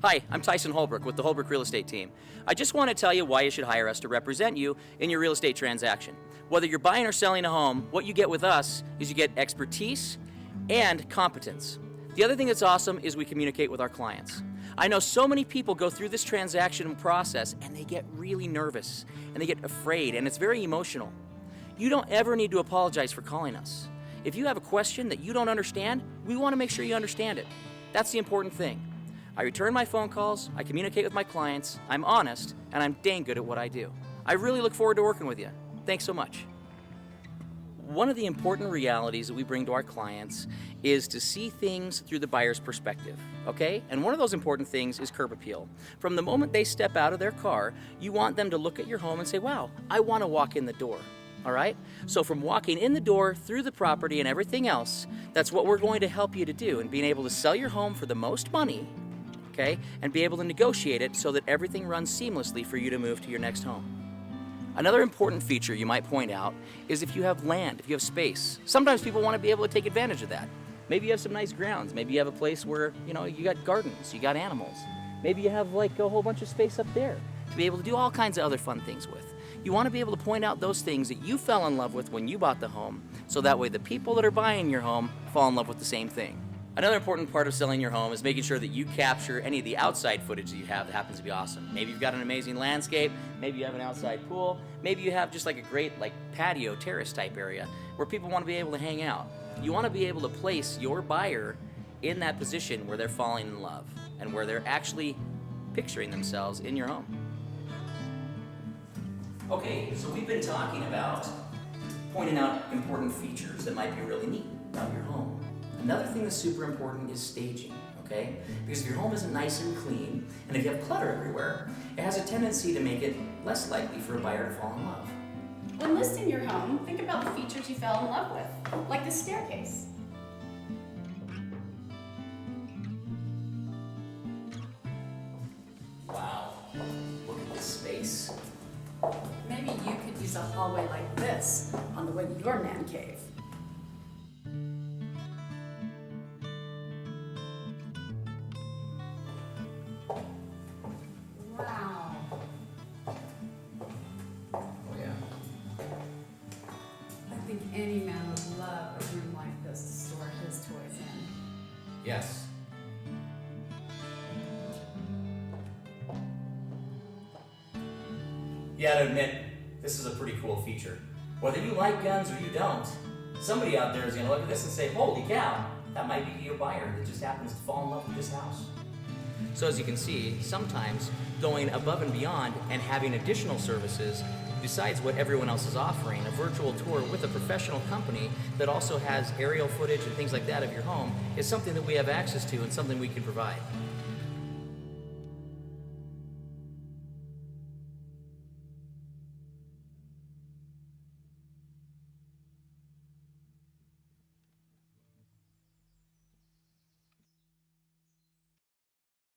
Hi, I'm Tyson Holbrook with the Holbrook Real Estate Team. I just want to tell you why you should hire us to represent you in your real estate transaction. Whether you're buying or selling a home, what you get with us is you get expertise and competence. The other thing that's awesome is we communicate with our clients. I know so many people go through this transaction process and they get really nervous and they get afraid and it's very emotional. You don't ever need to apologize for calling us. If you have a question that you don't understand, we want to make sure you understand it. That's the important thing. I return my phone calls, I communicate with my clients, I'm honest, and I'm dang good at what I do. I really look forward to working with you. Thanks so much. One of the important realities that we bring to our clients is to see things through the buyer's perspective, okay? And one of those important things is curb appeal. From the moment they step out of their car, you want them to look at your home and say, wow, I want to walk in the door. All right? So from walking in the door, through the property, and everything else, that's what we're going to help you to do in being able to sell your home for the most money, okay? And be able to negotiate it so that everything runs seamlessly for you to move to your next home. Another important feature you might point out is if you have land, if you have space. Sometimes people want to be able to take advantage of that. Maybe you have some nice grounds. Maybe you have a place where, you got gardens, you got animals. Maybe you have like a whole bunch of space up there to be able to do all kinds of other fun things with. You want to be able to point out those things that you fell in love with when you bought the home, so that way the people that are buying your home fall in love with the same thing. Another important part of selling your home is making sure that you capture any of the outside footage that you have that happens to be awesome. Maybe you've got an amazing landscape, maybe you have an outside pool, maybe you have just like a great patio, terrace type area where people want to be able to hang out. You want to be able to place your buyer in that position where they're falling in love and where they're actually picturing themselves in your home. Okay, so we've been talking about pointing out important features that might be really neat about your home. Another thing that's super important is staging, okay? Because if your home isn't nice and clean, and if you have clutter everywhere, it has a tendency to make it less likely for a buyer to fall in love. When listing your home, think about the features you fell in love with, like the staircase. Wow, look at this space. Maybe you could use a hallway like this on the way to your man cave. Wow. Oh yeah. I think any man would love a room like this to store his toys in. Yes. You gotta admit, this is a pretty cool feature. Whether you like guns or you don't, somebody out there is gonna look at this and say, holy cow, that might be your buyer that just happens to fall in love with this house. So as you can see, sometimes going above and beyond and having additional services besides what everyone else is offering, a virtual tour with a professional company that also has aerial footage and things like that of your home, is something that we have access to and something we can provide.